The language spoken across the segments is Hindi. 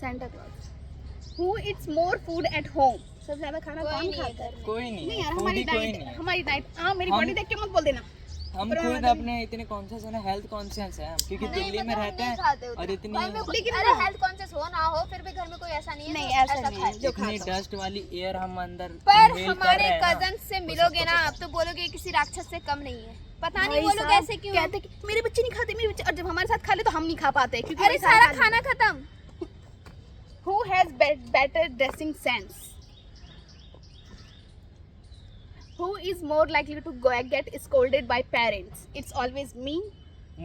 Santa Claus. Who eats more food at home? सबसे ज्यादा खाना कौन खाता है? कोई नहीं नहीं यार, है, हमारी foodie कोई डाइट, नहीं है। हमारी डाइट। हाँ, मेरी बॉडी देख के मत बोल देना। हम पर खुद मतलब- अपने इतने कॉन्शियस है ना, हेल्थ कॉन्शियस है हम, क्योंकि दिल्ली में रहते हैं और इतनी लेकिन अरे हेल्थ कॉन्शियस हो ना हो फिर भी घर में कोई ऐसा नहीं है नहीं, जो ऐसा नहीं है खाए। जो इतनी खाता हो। डस्ट वाली एयर हम अंदर पर inhale कर हमारे रहे हैं ना। कजन से मिलोगे ना आप तो बोलोगे ये किसी राक्षस से कम नहीं है। पता नहीं भाई वो लोग साहब ऐसे क्यों कहते कि मेरे बच्चे नहीं खाते, मेरे बच्चे, और जब हमारे साथ खा ले तो हम नहीं खा पाते क्योंकि अरे वही सारा खा खाना खत्म। लेते। Who has better dressing sense? Who is more likely to get scolded by parents? It's always me.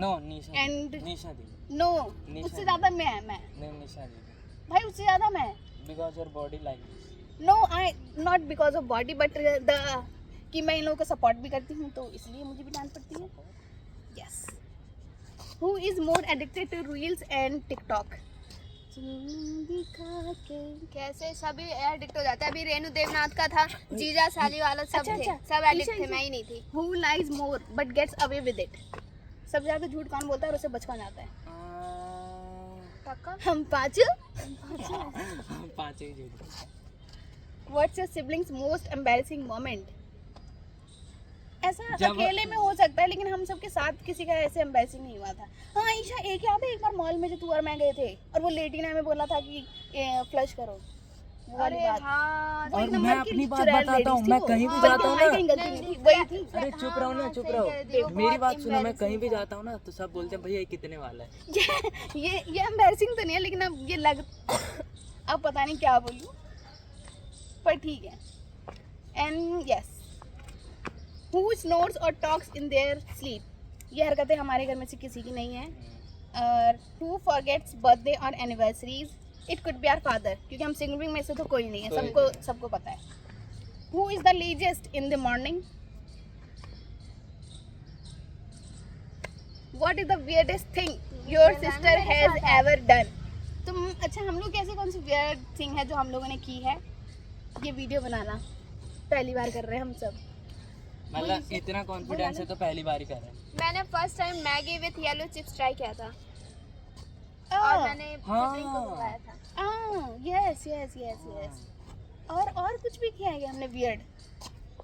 No Nisha And- Nisha di No, Nisha उससे दी। ज्यादा मैं नहीं निशा दी भाई उससे ज्यादा मैं। Because your body like this. No, I not because of body but the कि मैं इन लोगों को सपोर्ट भी करती हूँ तो इसलिए मुझे भी डांट पड़ती है। Yes. Who is more addicted to reels and TikTok? कैसे सभी एडिक्ट हो जाते हैं। अभी रेणु देवनाथ का था, जीजा साली वाला सब अच्छा, थे, अच्छा। सब एडिक्ट ईशा, थे, ईशा। मैं ही नहीं थी। Who lies more but gets away with it? सबसे ज्यादा झूठ कौन बोलता है और उसे बच कौन जाता है? पक्का? हम पांचों। पाँच ही झूठ। What's your siblings most embarrassing moment? ऐसा जब- अकेले में हो सकता है लेकिन हम सबके साथ किसी का ऐसे एम्बैरेसिंग नहीं हुआ था। हाँ ईशा, एक याद है एक बार मॉल में जो तू और मैं गए थे और वो लेडी ने हमें बोला था कि फ्लश करो, वो वाली अरे बात। हाँ, वो और एक मैं नंबर की अपनी बात चुड़ैल बताता हूँ, ladies थी मैं वो। कहीं भी बल्कि जाता हूँ हमारी ना। कहीं गलती नहीं थी, वही थी। अरे चुप रहो ना, चुप रहो। सही कह रही हो, मेरी बहुत बात सुनो, मैं कहीं भी embarrassing जाता हूँ ना तो सब बोलते हैं भैया ये कितने वाला है। ये एम्बैरेसिंग तो नहीं है लेकिन अब ये लग अब पता नहीं क्या बोलूं पर ठीक है। एंड यस, हु स्नोर्स और टॉक्स इन देयर स्लीप? ये हरकतें हमारे घर में से किसी की नहीं है। और हु फॉरगेट्स बर्थडे और anniversaries? It could be our father, क्योंकि हम सिंगल में से तो कोई नहीं है, कोई सबको पता है। Who is the laziest in the morning? What is the weirdest thing your sister has ever done? तुम अच्छा, हम लोग कैसे कौन सी weird thing है जो हम लोगों ने की है? ये वीडियो बनाना पहली बार कर रहे हैं हम सब। मतलब इतना कॉन्फिडेंस है तो पहली बार ही कर रहे हैं। मैंने first time Maggi with yellow chips try किया था और मैंने सिबलिंग को बताया था। Yes yes yes yes. और कुछ भी किया है क्या हमने weird?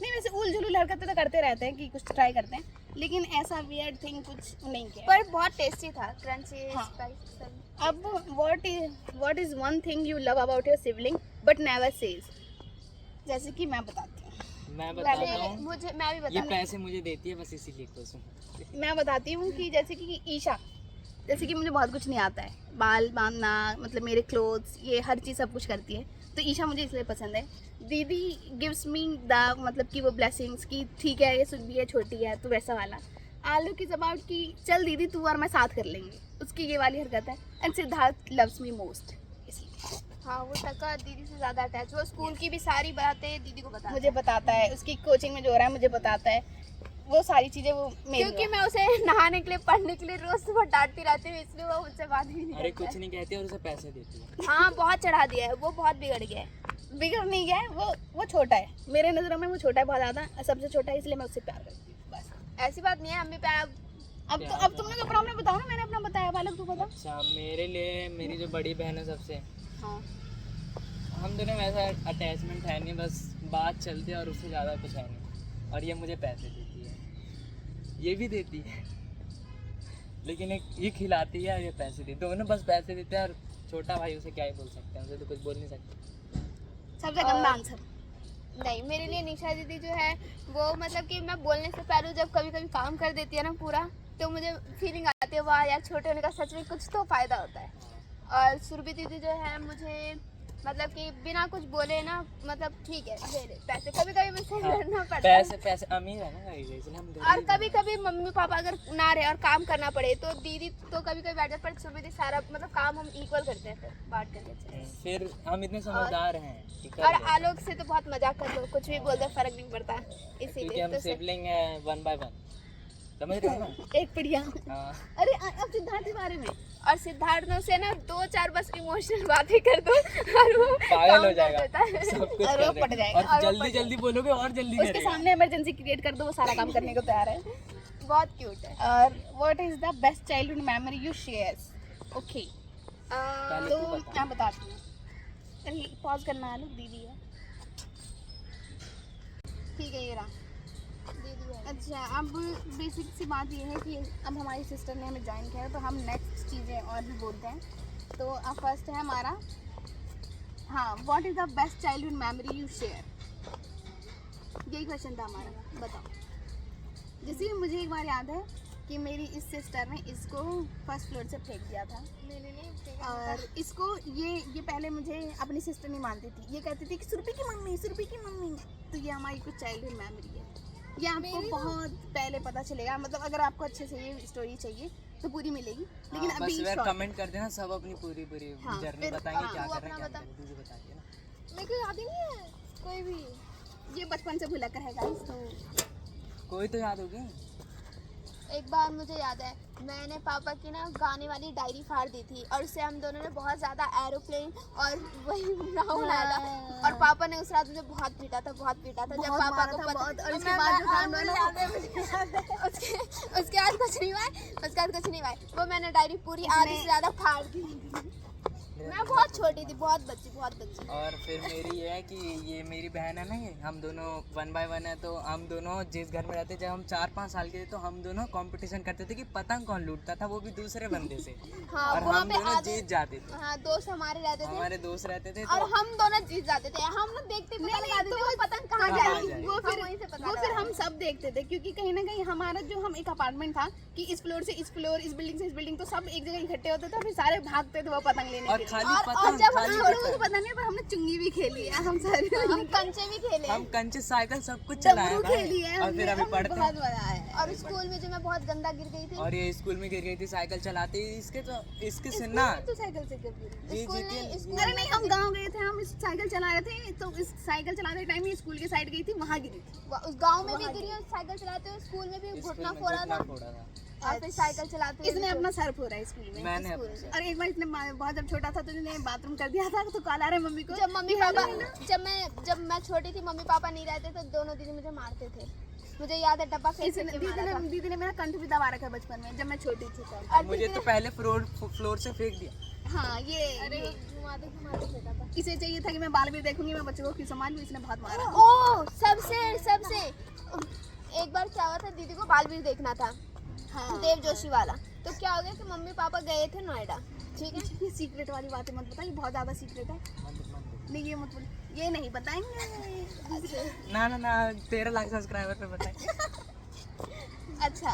नहीं, वैसे उल जुलूल हरकतें तो करते रहते हैं कि कुछ ट्राई करते हैं लेकिन ऐसा weird thing कुछ नहीं किया। पर बहुत टेस्टी था, क्रंची हाँ। स्पाइसी सब। अब what is one thing you love about your sibling but never says? जैसे कि मैं बताती हूँ। मैं बताता मैं हूँ, भी ये बता पैसे मुझे देती है बस इसीलिए खुश हूँ। मैं बताती हूँ कि जैसे कि ईशा, जैसे कि मुझे बहुत कुछ नहीं आता है, बाल बांधना, मतलब मेरे क्लोथ्स, ये हर चीज़ सब कुछ करती है, तो ईशा मुझे इसलिए पसंद है। दीदी गिव्स मी द मतलब कि वो ब्लेसिंग्स की ठीक है ये सुधी है, छोटी है, तो वैसा वाला। आलू की अबाउट की चल दीदी तू और मैं साथ कर लेंगे, उसकी ये वाली हरकत है। And Siddharth loves me most, इसलिए हाँ, वो टक्का दीदी से ज्यादा अटैच, वो स्कूल की भी सारी बातें दीदी को बताता मुझे बताता है, उसकी कोचिंग में जो हो रहा है मुझे बताता है, वो सारी चीज़ें वो मेरी क्योंकि मैं उसे नहाने के लिए, पढ़ने के लिए रोज सुबह डांटती रहती हूँ, इसलिए वो मुझसे बात भी नहीं अरे करता कुछ है। नहीं कहती और उसे पैसे देती है। हाँ, बहुत चढ़ा दिया है, वो बहुत बिगड़ गया है। बिगड़ नहीं गया है, वो छोटा है, मेरे नज़रों में वो छोटा है बहुत ज़्यादा, सबसे छोटा है इसलिए मैं उससे प्यार करती हूँ बस। ऐसी बात नहीं है, हम भी प्यार। अब तुम लोग अपना अपना बताओ ना, मैंने अपना बताया, बालक तू बता। अच्छा, मेरे लिए मेरी जो बड़ी बहन है सबसे, हाँ, हम दोनों में ऐसा अटैचमेंट है नहीं, बस बात चलती है और उससे ज़्यादा कुछ है नहीं। और ये मुझे पैसे देती है, ये भी देती है, लेकिन एक ये खिलाती है और ये पैसे देती है, दोनों बस पैसे देते हैं। और छोटा भाई उसे क्या ही बोल सकते हैं, उसे तो कुछ बोल नहीं सकते। सबसे गंदा आंसर। नहीं, मेरे लिए निशा दीदी जो है वो मतलब कि मैं बोलने से पहले जब कभी कभी काम कर देती है ना पूरा, तो मुझे फीलिंग आती है वाह यार, छोटे होने का सच में कुछ तो फायदा होता है। और सुरभि दीदी जो है मुझे मतलब कि बिना कुछ बोले ना, मतलब ठीक है दे दे पैसे, कभी कभी मुझसे लड़ना पड़ता है। पैसे अमीर है ना इसलिए हम और गरीब कभी कभी मम्मी पापा अगर ना रहे और काम करना पड़े तो दीदी तो कभी कभी बैठ जाते, पर सुरभि दीदी सारा मतलब काम हम इक्वल करते हैं, फिर बांट करके। हैं। फिर हम इतने समझदार हैं कि कर और लेते हैं। आलोक से तो बहुत मजाक कर लो, कुछ भी बोल दो फर्क नहीं पड़ता, क्योंकि इसीलिए हम तो सिबलिंग है 1 by 1, समझ रहे हो ना? एक बढ़िया। हाँ। अरे अब सिद्धार्थ के बारे में और सिद्धार्थ से ना 2-4 बस इमोशनल बातें कर दो और वो पागल हो काम जाएगा, कर देता है। सब कुछ और वो कर पट देगा। जाएगा, और जल्दी जल्दी बोलोगे और जल्दी उसके करेगा। सामने इमरजेंसी क्रिएट कर दो, वो सारा काम करने को तैयार है। बहुत क्यूट है। और what is the best childhood memory you shares? Okay, पहले तो तू बता। मैं बताती हूँ। अरे पॉज करना है, लोग दीदी है। ठीक है, ये रहा। दीदी है। अच्छा, अब बेसिक सी बात ये है कि अब हमारी सिस्टर ने हमें ज्वाइन किया है, तो हम नेक्स्ट चीज़ें और भी बोलते हैं। तो अब फर्स्ट है हमारा, हाँ, what is the best childhood memory you share. यही क्वेश्चन था हमारा, बताओ। जैसे कि मुझे एक बार याद है कि मेरी इस सिस्टर ने इसको फर्स्ट फ्लोर से फेंक दिया था, मैंने नहीं फेंका और इसको ये पहले मुझे अपनी सिस्टर नहीं मानती थी, ये कहती थी कि सुरभि की मम्मी, सुरभि की मम्मी। तो ये हमारी कुछ चाइल्डहुड मेमोरी है, ये आपको मेरी ना- बहुत पहले पता चलेगा। मतलब अगर आपको अच्छे से ये स्टोरी चाहिए तो पूरी मिलेगी, लेकिन हाँ, अभी बस यार short- कमेंट कर देना, सब अपनी पूरी हाँ, जर्नी फिर- बताएंगे, हाँ, क्या तू कर रहे हैं, अपना क्या बता। नहीं कर रहे, तुझे बताइए ना। मेरे को याद ही नहीं है कोई भी। ये बचपन से भुला कर है guys, तो कोई तो याद होगी। एक बार मुझे याद है, मैंने पापा की ना गाने वाली डायरी फाड़ दी थी, और उससे हम दोनों ने बहुत ज़्यादा एरोप्लेन और वही नाव बनाया था। और पापा ने उस रात मुझे बहुत पीटा था, बहुत पीटा था। जब बहुत पापा मारा को था, पता, बहुत। और इसके बाद जो कांड हुआ ना, उसके बाद कुछ नहीं हुआ, उसके बाद कुछ नहीं हुआ। वो मैंने डायरी पूरी आधी से ज़्यादा फाड़ दी। मैं बहुत छोटी थी, बहुत बच्ची। और फिर मेरी ये है कि ये मेरी बहन है ना, ये हम दोनों 1 by 1 है, तो हम दोनों जिस घर में रहते, जब हम 4-5 साल के थे, तो हम दोनों कंपटीशन करते थे कि पतंग कौन लूटता था, वो भी दूसरे बंदे से। हाँ, और वहाँ हम पे दोनों आधे- जीत जाते थे। हाँ, दोस्त हमारे रहते थे, हमारे दोस्त रहते थे, और तो हम दोनों जीत जाते थे। हम लोग देखते पता नहीं, लगाते तो थे वो पतंग कहाँ कहाँ जाएगी। जाएगी। वो फिर हम वहीं से पता वो फिर लगाते हम सब देखते थे, क्योंकि कहीं ना कहीं हमारा जो हम एक अपार्टमेंट था कि इस फ्लोर से इस फ्लोर, इस बिल्डिंग से इस बिल्डिंग, तो सब एक जगह इकट्ठे होते थे, फिर सारे भागते थे वो पतंग लेने और के लिए। खाली और पतंग, जब खाली हम लोगों को पतंग। पता नहीं, पर हमने चुंगी भी खेली है, हम सारे हम कंचे भी खेले। हम कंचे, साइकिल, सब कुछ चलाए डमरू भाई। खेली है और फिर हमने, अभी पढ़ते बहुत हैं। मजा आया। और स्कूल में जो मैं बहुत गंदा गिर गई थी। और ये स्कूल में गिर गई थी साइकिल चलाते, इसके तो इसके सुनना। तो साइकिल से गिर गई। जी स्कूल जी नहीं, के- स्कूल अरे नहीं, हम गांव गए थे, हम इस साइकिल चला रहे थे, तो इस साइकिल चलाते टाइम ही स्कूल के साइड गई थी, वहां गिरी थी। उस गांव में भी गिरी और साइकिल चलाते हुए स्कूल में भी स्कूल घुटना में फोड़ा घुटना था, फोड़ा था। और फिर साइकिल चलाते हुए इसने भी अपना सर फोड़ा है स्कूल में। मैंने स्कूल अपने- में। और एक बार इसने बहुत जब छोटा था तो इसने बाथरूम कर दिया था, तो कॉल आ रहा है मम्मी को। जब मम्मी पापा जब मैं छोटी थी, मम्मी पापा नहीं रहते, तो दोनों दीदी मुझे मारते थे। मुझे याद है, डब्बा फेंक इसने- के मारा था। दीदी ने मेरा कंठ भी दबा रखा है बचपन में, जब मैं छोटी थी तब। और मुझे दीदी तो ने- पहले फ्लोर से फेंक दिया। हाँ, ये अरे घुमाते फेंका था। इसे चाहिए था कि मैं बाल भी देखूंगी, मैं बच्चों को क्यों संभाल लूं, इसने बहुत मारा। ओ, सबसे एक बार क्या हुआ था, दीदी को बालवीर देखना था, हाँ, देव जोशी वाला। तो क्या हो गया कि मम्मी पापा गए थे नोएडा, ठीक है। ये सीक्रेट वाली बातें मत बताइए, बहुत ज्यादा सीक्रेट है। नहीं, ये मत बोलिए, ये नहीं बताएंगे। ना 13 लाख सब्सक्राइबर पे बताए। अच्छा,